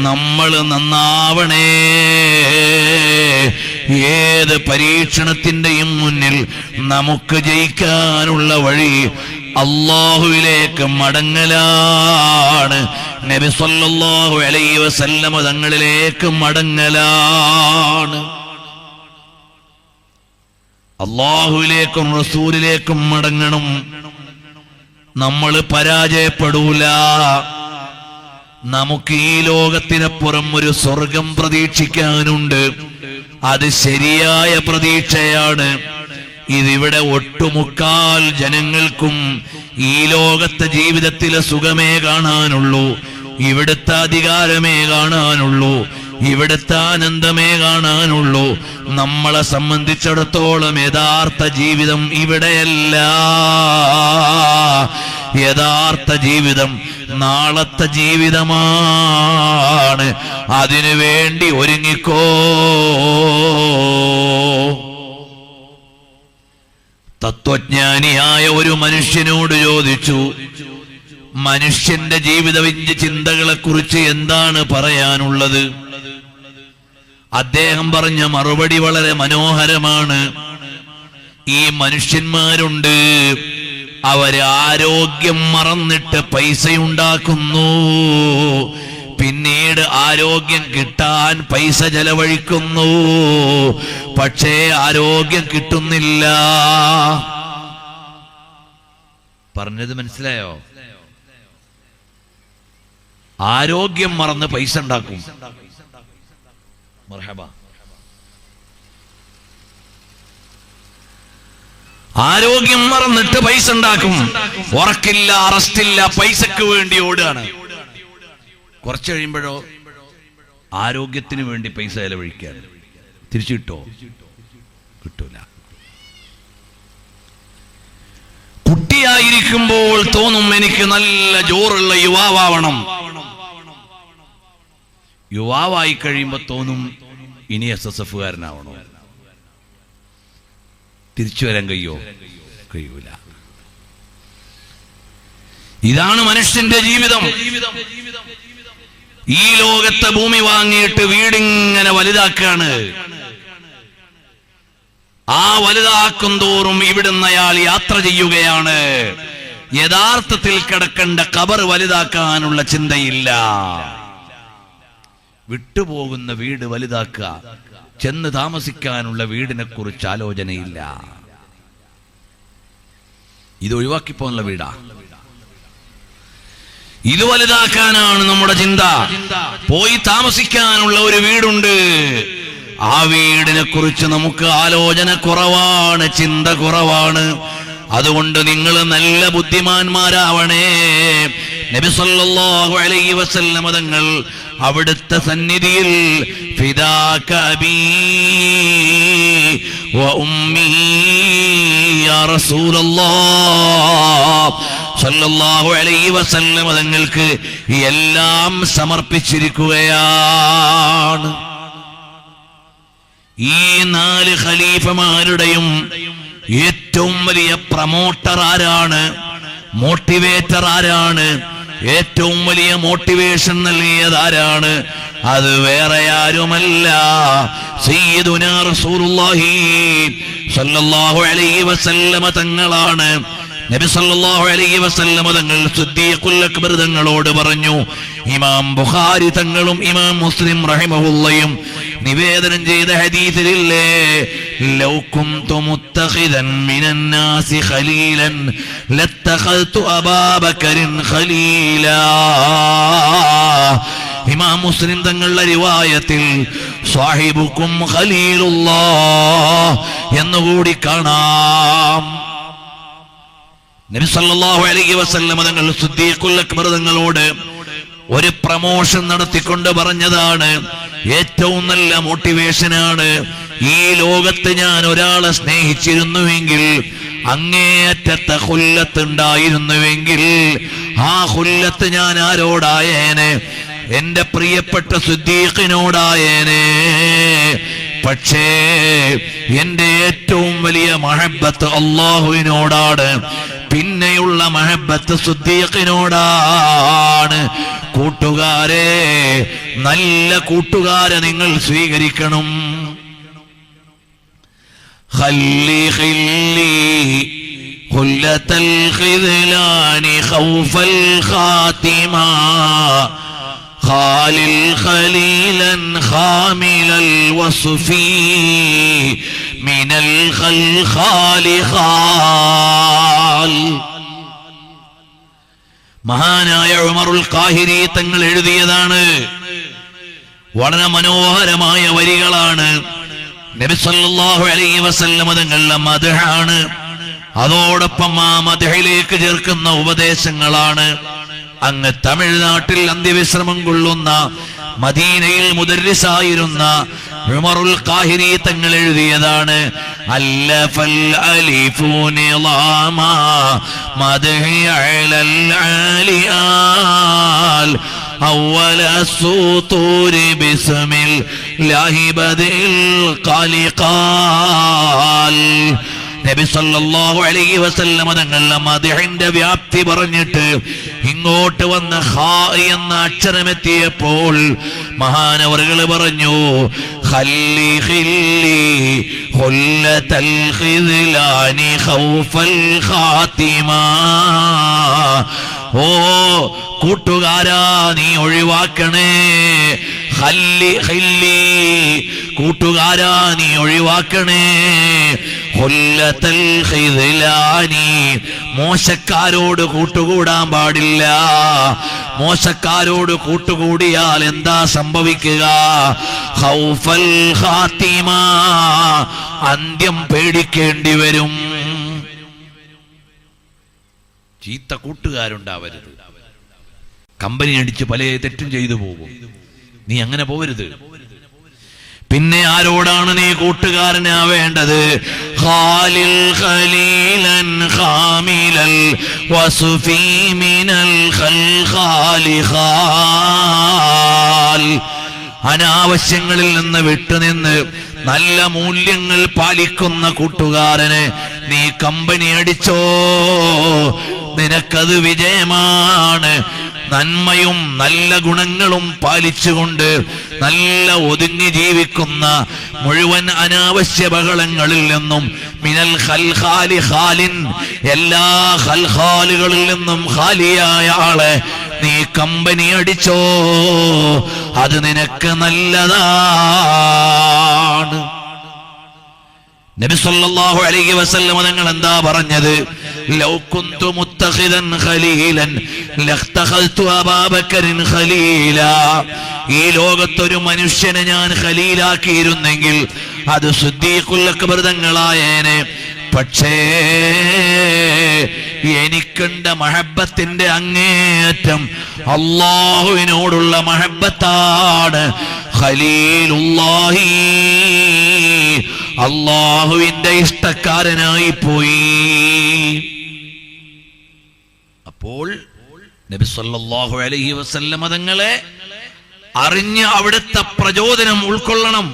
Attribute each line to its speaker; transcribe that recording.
Speaker 1: നമ്മൾ നന്നാവണേ. ഏത് പരീക്ഷണത്തിന്റെയും മുന്നിൽ നമുക്ക് ജയിക്കാനുള്ള വഴി അല്ലാഹുവിലേക്ക് മടങ്ങലാണ്. നബി സല്ലല്ലാഹു അലൈഹി വസല്ലം തങ്ങളിലേക്ക് മടങ്ങലാണ്. അല്ലാഹുവിലേക്കും റസൂലിലേക്കും മടങ്ങണം. നമ്മൾ പരാജയപ്പെടൂല. നമുക്ക് ഈ ലോകത്തിനപ്പുറം ഒരു സ്വർഗം പ്രതീക്ഷിക്കാനുണ്ട്. അത് ശരിയായ പ്രതീക്ഷയാണ്. ഇതിവിടെ ഒട്ടുമുക്കാൽ ജനങ്ങൾക്കും ഈ ലോകത്തെ ജീവിതത്തിലെ സുഖമേ കാണാനുള്ളൂ, ഇവിടുത്തെ അധികാരമേ കാണാനുള്ളൂ, ഇവിടുത്തെ ആനന്ദമേ കാണാനുള്ളൂ. നമ്മളെ സംബന്ധിച്ചിടത്തോളം യഥാർത്ഥ ജീവിതം ഇവിടെയല്ല. യഥാർത്ഥ ജീവിതം നാളത്തെ ജീവിതമാണ്. അതിനു വേണ്ടി ഒരുങ്ങിക്കോ. തത്വജ്ഞാനിയായ ഒരു മനുഷ്യനോട് ചോദിച്ചു, മനുഷ്യന്റെ ജീവിത ചിന്തകളെ കുറിച്ച് എന്താണ് പറയാനുള്ളത്? അദ്ദേഹം പറഞ്ഞ മറുപടി വളരെ മനോഹരമാണ്. ഈ മനുഷ്യന്മാരുണ്ട്, അവര് ആരോഗ്യം മറന്നിട്ട് പൈസയുണ്ടാക്കുന്നു, പിന്നീട് ആരോഗ്യം കിട്ടാൻ പൈസ ചെലവഴിക്കുന്നു, പക്ഷേ ആരോഗ്യം കിട്ടുന്നില്ല. പറഞ്ഞത് മനസ്സിലായോ? ആരോഗ്യം മറന്ന് പൈസ ഉണ്ടാക്കും. മർഹബ. ആരോഗ്യം മറന്നിട്ട് പൈസ ഉണ്ടാക്കും. ഉറക്കില്ല, അറസ്റ്റില്ല, പൈസക്ക് വേണ്ടി ഓടുകയാണ്. കുറച്ച് കഴിയുമ്പോഴോ ആരോഗ്യത്തിന് വേണ്ടി പൈസ ചെലവഴിക്കാൻ തിരിച്ചു കിട്ടോ? കിട്ടൂല. കുട്ടിയായിരിക്കുമ്പോൾ തോന്നും എനിക്ക് നല്ല ജോറുള്ള യുവാവണം. യുവാവായി കഴിയുമ്പോ തോന്നും ഇനി SSF-കാരനാവണോ. തിരിച്ചു വരാൻ കഴിയൂല. ഇതാണ് മനുഷ്യന്റെ ജീവിതം. ഈ ലോകത്തെ ഭൂമി വാങ്ങിയിട്ട് വീടിങ്ങനെ വലുതാക്കാണ്. ആ വലുതാക്കും തോറും ഇവിടുന്ന് അയാൾ യാത്ര ചെയ്യുകയാണ്. യഥാർത്ഥത്തിൽ കിടക്കേണ്ട ഖബർ വലുതാക്കാനുള്ള ചിന്തയില്ല. വിട്ടുപോകുന്ന വീട് വലുതാക്കുക, ചെന്ന് താമസിക്കാനുള്ള വീടിനെ കുറിച്ച് ആലോചനയില്ല. ഇത് ഒഴിവാക്കിപ്പോന്നുള്ള വീടാ. ഇത് വലുതാക്കാനാണ് നമ്മുടെ ചിന്ത. പോയി താമസിക്കാനുള്ള ഒരു വീടുണ്ട്, ആ വീടിനെ കുറിച്ച് നമുക്ക് ആലോചന കുറവാണ്, ചിന്ത കുറവാണ്. അതുകൊണ്ട് നിങ്ങൾ നല്ല ബുദ്ധിമാന്മാരാവണേ. നബി സല്ലല്ലാഹു അലൈഹി വസല്ലം തങ്ങൾ അവിടുത്തെ സന്നിധിയിൽ ഫിദാക അബീ വ ഉമ്മീ യാ റസൂലല്ലാഹ് സല്ലല്ലാഹു അലൈഹി വസല്ലം തങ്ങൾക്ക് എല്ലാം സമർപ്പിച്ചിരിക്കുകയാണ്. ഈ 4 ഖലീഫമാരുടെയും ഏറ്റവും വലിയ പ്രമോട്ടർ ആരാണ്? മോട്ടിവേറ്റർ ആരാണ്? ഏറ്റവും വലിയ മോട്ടിവേഷൻ നൽകിയത് ആരാണ്? അത് വേറെ ആരുമല്ല, സയ്യിദുനാ റസൂലുള്ളാഹി സ്വല്ലല്ലാഹു അലൈഹി വസല്ലമ തങ്ങളാണ്. നബി സല്ലല്ലാഹു അലൈഹി വസല്ലമ തങ്ങൾ സിദ്ദീഖുൽ അക്ബർ തങ്ങളോട് പറഞ്ഞു. ഇമാം ബുഖാരി തങ്ങളും ഇമാം മുസ്ലിം റഹിമഹുള്ളയും നിവേദനം ചെയ്ത ഹദീസിലില്ലേ, ലൗ കുന്തു മുത്തഖിദൻ മിനൻ നാസി ഖലീലൻ ലത്തഖൽതു അബൂബക്കറിൻ ഖലീലാ. ഇമാം മുസ്ലിം തങ്ങളുടെ റിവായത്തിൽ സാഹിബുക്കും ഖലീലുല്ലാഹ് എന്നുകൂടി കാണാം. നബി സല്ലല്ലാഹു അലൈഹി വസല്ലം തങ്ങൾ സിദ്ദീഖുൽ അക്ബർ തങ്ങളോട് ഒരു പ്രമോഷൻ നടത്തിക്കൊണ്ട് പറഞ്ഞതാണ്, ഏറ്റവും നല്ല മോട്ടിവേഷനാണ്. ഈ ലോകത്ത് ഞാൻ ഒരാളെ സ്നേഹിച്ചിരുന്നുവെങ്കിൽ, അങ്ങേയറ്റത്തെ ഖുല്ലത്ത് ഉണ്ടായിരുന്നുവെങ്കിൽ, ആ ഖുല്ലത്ത് ഞാൻ ആരോടായേനെ? എന്റെ പ്രിയപ്പെട്ട സിദ്ദീഖിനോടായേനെ. പക്ഷേ എന്റെ ഏറ്റവും വലിയ മഹബ്ബത്ത് അല്ലാഹുവിനോടാണ്, പിന്നെയുള്ള മഹബ്ബത്ത് സിദ്ദീഖിനോടാണ്. കൂട്ടുകാരെ, നല്ല കൂട്ടുകാരെ നിങ്ങൾ സ്വീകരിക്കണം. ഖല്ലി ഖല്ലി ഖുല്ലത്തൽ ഖിദ്ലാനി ഖൗഫൽ ഖാതിമ ഖാലിൽ ഖലീലൻ ഖാമിലൽ വസ്ഫി മിനൽ ഖൽഖാലി ഖാൽ. മഹാനായ ഉമറുൽ ഖാഹിരി തങ്ങൾ എഴുതിയതാണ്. വളരെ മനോഹരമായ വരികളാണ്. നബി സല്ലല്ലാഹു അലൈഹി വസല്ലം തങ്ങളുടെ മദ്ഹാണ്. അതോടൊപ്പം ആ മദ്ഹിലേക്ക് ചേർക്കുന്ന ഉപദേശങ്ങളാണ്. അങ്ങ് തമിഴ്നാട്ടിൽ അന്ത്യവിശ്രമം കൊള്ളുന്ന മദീനയിൽ മുദർരിസായിരുന്ന ഉമറുൽ ഖാഹിരി തങ്ങൾ എഴുതിയതാണ്. അല്ലഫൽ അലിഫു നിളാമ മദ്ഹി അലൽ ആലിയാൽ أول السطور بسم الله بدء القال. നബി സല്ലല്ലാഹു അലൈഹി വസല്ലം തങ്ങളുടെ മദ്ഹിന്റെ വ്യാപ്തി പറഞ്ഞിട്ട് ഇങ്ങോട്ട് വന്ന ഖാ എന്ന അക്ഷരമെത്തിയപ്പോൾ മഹാനവറുകൾ പറഞ്ഞു, ഖല്ലി ഖല്ലി ഖുല്ലത്തൽ ഖിദ്ലാനി ഖൗഫൽ ഖാതിമ. ഓ കൂട്ടുകാരാ, നീ ഒഴിവാക്കണേ. ഖല്ലി ഖല്ലി, കൂട്ടുകാരാ നീ ഒഴിവാക്കണേ. ഖുല്ലത്തൽ ഖിദ്ലാനി, മോശക്കാരോട് കൂട്ടുകൂടാൻ പാടില്ല. മോശക്കാരോട് കൂട്ടുകൂടിയാൽ എന്താ സംഭവിക്കുക? ഖൗഫൽ ഖാതിമ, അന്ത്യം പേടിക്കേണ്ടി വരും. ചീത്ത കൂട്ടുകാരുണ്ടാവരുത്. കമ്പനി അടിച്ച് പല തെറ്റും ചെയ്തു പോകും. നീ അങ്ങനെ പോവരുത്. പിന്നെ ആരോടാണ് നീ കൂട്ടുകാരനാവേണ്ടത്? ഖാലിൽ ഖലീലൻ ഖാമിലൽ വസ്ഫി മിനൽ ഖൽഖാലി ഖാൽ. അനാവശ്യങ്ങളിൽ നിന്ന് വിട്ടുനിന്ന് നല്ല മൂല്യങ്ങൾ പാലിക്കുന്ന കൂട്ടുകാരന് നീ കമ്പനി അടിച്ചോ, നിനക്കത് വിജയമാണ്. നന്മയും നല്ല ഗുണങ്ങളും പാലിച്ചുകൊണ്ട് നല്ല ഒതുങ്ങി ജീവിക്കുന്ന, മുഴുവൻ അനാവശ്യ ബഹളങ്ങളിൽ നിന്നും മിനൽ ഖൽഖാലി ഖാലിൻ, എല്ലാ ഖൽഖാലുകളിൽ നിന്നും ഖാലിയായ ആളെ നീ കമ്പനി അടിച്ചോ, അത് നിനക്ക് നല്ലതാണ്. നബി സല്ലല്ലാഹു അലൈഹി വസല്ലം തങ്ങൾ എന്താ പറഞ്ഞത്? ലൗ കുന്തു മുത്തഖിദൻ ഖലീലൻ ലഖ്തഖൽതു അബൂബക്കറിൻ ഖലീല. ഈ ലോകത്തൊരു മനുഷ്യനെ ഞാൻ ഖലീലാക്കിയിരുന്നെങ്കിൽ അത് സിദ്ദീഖുൽ അക്ബർ തങ്ങളായേനെ. പക്ഷേ എനിക്കുണ്ട മഹബത്തിന്റെ അങ്ങേയറ്റം അല്ലാഹുവിനോടുള്ള മഹബത്താണ്. ഖലീലുല്ലാഹി, അല്ലാഹുവിന്റെ ഇഷ്ടക്കാരനായി പോയി. അപ്പോൾ നബി സല്ലല്ലാഹു അലൈഹി വസല്ലം തങ്ങളെ അറിഞ്ഞ് അവിടുത്തെ പ്രചോദനം ഉൾക്കൊള്ളണം.